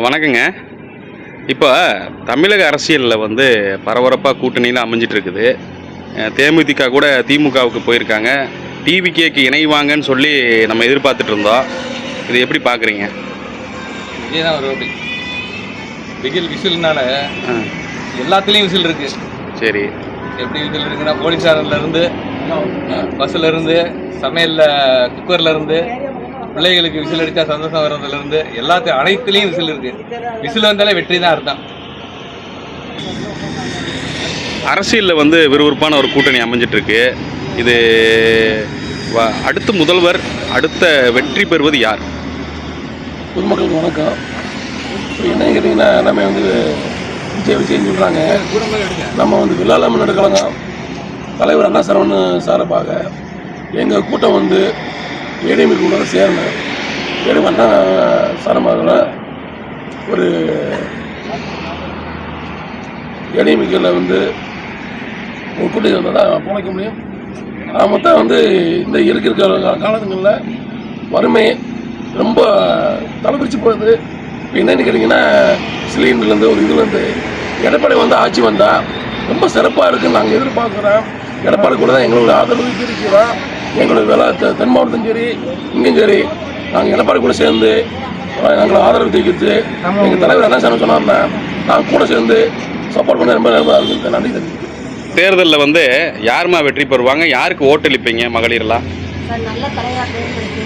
வணக்கங்க. இப்போ தமிழக அரசியலில் வந்து பரபரப்பாக கூட்டணியில் அமைஞ்சிட்டு இருக்குது. தேமுதிக கூட திமுகவுக்கு போயிருக்காங்க. டிவிகேக்கு இணைவாங்கன்னு சொல்லி நம்ம எதிர்பார்த்துட்டு இருந்தோம். இது எப்படி பார்க்குறீங்க? விஜய் தான் வரும். பிகில் விசில்னால எல்லாத்துலேயும் விசில் இருக்கு. சரி, எப்படி விசில் இருக்குன்னா போலீஸாரிலேருந்து, பஸ்ஸிலேருந்து, சமையலில் குக்கர்லேருந்து, பிள்ளைகளுக்கு விசில் அடித்தா சந்தோஷம் வர்றதுலேருந்து எல்லாத்தையும் அனைத்துலேயும் விசில் இருக்கு. விசில் வந்தாலே வெற்றி தான் அர்த்தம். அரசியலில் வந்து விறுவிறுப்பான ஒரு கூட்டணி அமைஞ்சிட்டு இருக்கு. இது அடுத்த முதல்வர், அடுத்த வெற்றி பெறுவது யார்? பொதுமக்களுக்கு வணக்கம். இப்போ என்ன கேட்டிங்கன்னா, எல்லாமே வந்து விஜய்னு சொல்கிறாங்க. நம்ம வந்து விழால முன்னெடுக்க கழகம் தலைவர் அண்ணா சரவணன் சார்பாக எங்கள் கூட்டம் வந்து ஏடிஎம் கூட சேரணும். ஏடிஎம் அண்ணா சாரமாக ஒரு ஏடிஎம்கில் வந்து ஒரு கூட்டணி வந்தால் தான் போனைக்க முடியும். மொத்தம் வந்து இந்த இருக்கிற காலத்துங்களில் வறுமை ரொம்ப தலைப்பிரிச்சு போகுது. இப்போ என்னென்னு கேட்டிங்கன்னா, சிலிண்டர்லேருந்து ஒரு இதுலேருந்து எடப்பாடி வந்து ஆட்சி வந்தால் ரொம்ப சிறப்பாக இருக்குன்னு நாங்கள் எதிர்பார்க்குறோம். எடப்பாடி கூட தான் எங்களோட ஆதரவு இருக்கிறோம். எங்களோட வேலை தென் மாவட்டத்தும் சரி, இங்கேயும் சரி, நாங்கள் எடப்பாடி கூட சேர்ந்து எங்களை ஆதரவு தெரிவித்து எங்கள் தலைவர் என்ன சொன்னார்னா, நாங்கள் கூட சேர்ந்து சப்போர்ட் பண்ண ரொம்ப நன்றி தெரிவிக்கிறேன். தேர்தலில் வந்து யாருமா வெற்றி பெறுவாங்க? யாருக்கு ஓட்டளிப்பீங்க மகளிர்லாம்? சார், நல்ல தலையாக தேர்ந்தெடுத்து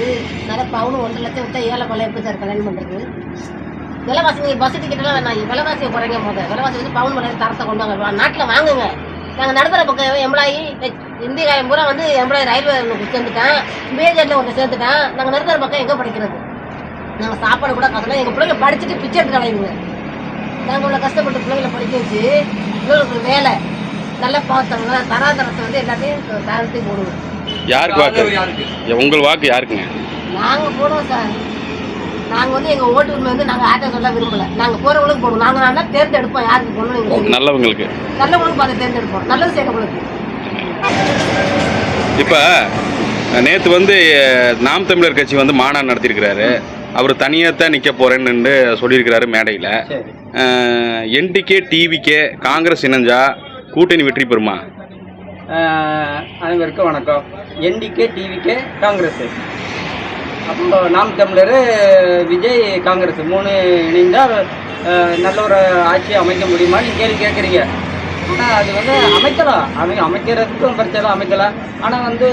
நல்ல பவுன் 1.5 லட்சம் விட்டா ஏழை கொலை எப்படி சார் கல்யாணம் பண்ணுறது? விலைவாசி பஸ் டிக்கெட்லாம் வேணாம், விலைவாசியை குறைங்க. போது விலைவாசி வந்து பவுன் விலை தரத்தை கொண்டு வாங்க, நாட்டில் வாங்குங்க. நாங்கள் நடுத்தர பக்கம் எம்ப்ளாயி இந்திய பூரா வந்து எம்ப்ளாயி ரயில்வே சேர்ந்துட்டேன், பிஏஜெட்டில் ஒன்று சேர்ந்துட்டேன். நாங்கள் நடுத்தர பக்கம் எங்கே படிக்கிறது? நாங்கள் சாப்பாடு கூட கஷ்டம். எங்கள் பிள்ளைங்க படிச்சுட்டு பிச்சை எடுத்து கலையுங்க. நாங்கள் உள்ள கஷ்டப்பட்டு பிள்ளைங்களை படிக்க வச்சு பிள்ளைங்களுக்கு வேலை நல்ல பார்த்தாங்க. தராதரத்தை வந்து எல்லாத்தையும் தரத்தையும் போடுவோம். யாருக்கு வாக்கு? உங்கள் வாக்கு யாருக்குங்க? நாங்கள் போடுவோம் சார். நாங்கள் வந்து எங்கள் ஓட்டு உரிமை வந்து நாங்கள் ஆட்ட சொல்ல விரும்பலை. நாங்கள் போகிறவங்களுக்கு போடுவோம். நாங்கள் நல்லா தேர்ந்தெடுப்போம். யாருக்கு போடணும்? நல்லவங்களுக்கு பார்த்து தேர்ந்தெடுப்போம். நல்லது செய்யறவங்களுக்கு. இப்போ நேற்று வந்து நாம் தமிழர் கட்சி வந்து மாநாடு நடத்தியிருக்கிறாரு. அவர் தனியாக தான் நிற்க போகிறேன்னு சொல்லியிருக்கிறாரு மேடையில். என்டிகே டிவிகே காங்கிரஸ் இணைஞ்சா கூட்டணி வெற்றி பெறுமா? அனைவருக்கும் வணக்கம். என்டிகே டிவிகே காங்கிரஸ், அப்போ நாம் தமிழர், விஜய், காங்கிரஸ் 3 இணைந்தால் நல்ல ஒரு ஆட்சி அமைக்க முடியுமான்னு கேள்வி கேட்குறீங்க. ஆனால் அது வந்து அமைக்கலாம், அமைக்கிறதுக்கும் பிரச்சனை அமைக்கலாம். ஆனால் வந்து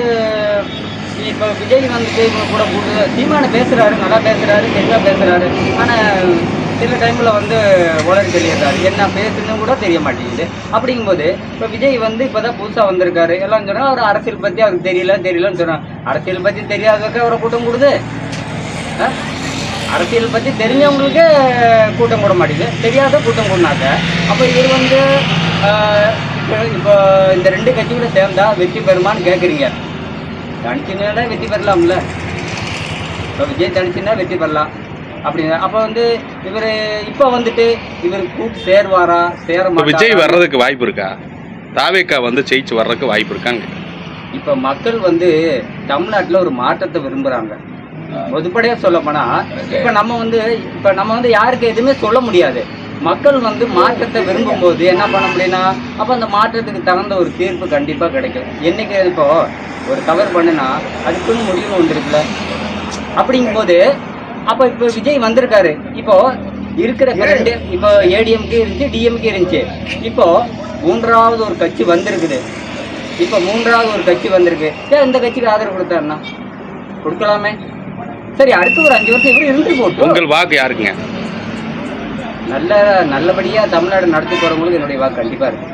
இப்போ விஜய் வந்துட்டு இவங்க கூட கூட்டு சீமான பேசுகிறாரு, நல்லா பேசுகிறாரு, தெளிவாக பேசுகிறாரு. ஆனால் சில டைமில் வந்து உளறி தெளியிறாரு, என்ன பேசுன்னு கூட தெரிய மாட்டேங்குது. அப்படிங்கும்போது இப்போ விஜய் வந்து இப்போ தான் புதுசாக வந்திருக்காரு. எல்லாம் சொன்னால் அவர் அரசியல் பற்றி அவருக்கு தெரியலன்னு சொன்னார். அரசியல் பற்றி தெரியாதவங்க அவரை கூட்டம் கூடுது. அரசியல் பற்றி தெரிஞ்சவங்களுக்கு கூட்டம் கூட மாட்டேங்குது, தெரியாத கூட்டம் கூடனாக்க அப்போ இவர் வந்து இப்போ இந்த 2 கட்சிகளை சேர்ந்தா வெற்றி பெறுமான்னு கேட்குறீங்க. தனிச்சுன்னா வெற்றி பெறலாம்ல. இப்போ விஜய் தனிச்சுன்னா வெற்றி பெறலாம் அப்படிங்க. அப்போ வந்து இவர் இப்போ வந்துட்டு இவர் கூட்டு சேருவாரா சேர மாட்டாரா? விஜய் வர்றதுக்கு வாய்ப்பு இருக்கா? தாவேக்கா வந்து ஜெயிச்சு வர்றதுக்கு வாய்ப்பு இருக்காங்க? இப்போ மக்கள் வந்து தமிழ்நாட்டில் ஒரு மாற்றத்தை விரும்புகிறாங்க. பொதுப்படையாக சொல்ல போனால் இப்போ நம்ம வந்து யாருக்கு எதுவுமே சொல்ல முடியாது. மக்கள் வந்து மாற்றத்தை விரும்பும் போது என்ன பண்ண முடியும்னா, அப்போ அந்த மாற்றத்துக்கு தகுந்த ஒரு தீர்ப்பு கண்டிப்பாக கிடைக்கும். என்னைக்கு இப்போ ஒரு கவர் பண்ணுனா அதுக்குன்னு முடிவு வந்துருக்குல்ல. அப்படிங்கும்போது அப்போ இப்போ விஜய் வந்திருக்காரு. இப்போ இருக்கிற கரண்ட் இப்போ ஏடிஎம்கே இருந்துச்சு, டிஎம்கே இருந்துச்சு. இப்போ 3வது ஒரு கட்சி வந்திருக்குது. இப்போ 3வது ஒரு கட்சி வந்திருக்கு. இந்த கட்சிக்கு ஆதரவு கொடுத்தாருன்னா கொடுக்கலாமே. சரி, அடுத்து ஒரு 5 வருஷம் இவர் இருந்து போட்டு. உங்கள் வாக்கு யாருக்குங்க? நல்லபடியாக தமிழ்நாடு நடத்தி போகிறவங்களுக்கு என்னுடைய வாக்கு கண்டிப்பாக இருக்கு.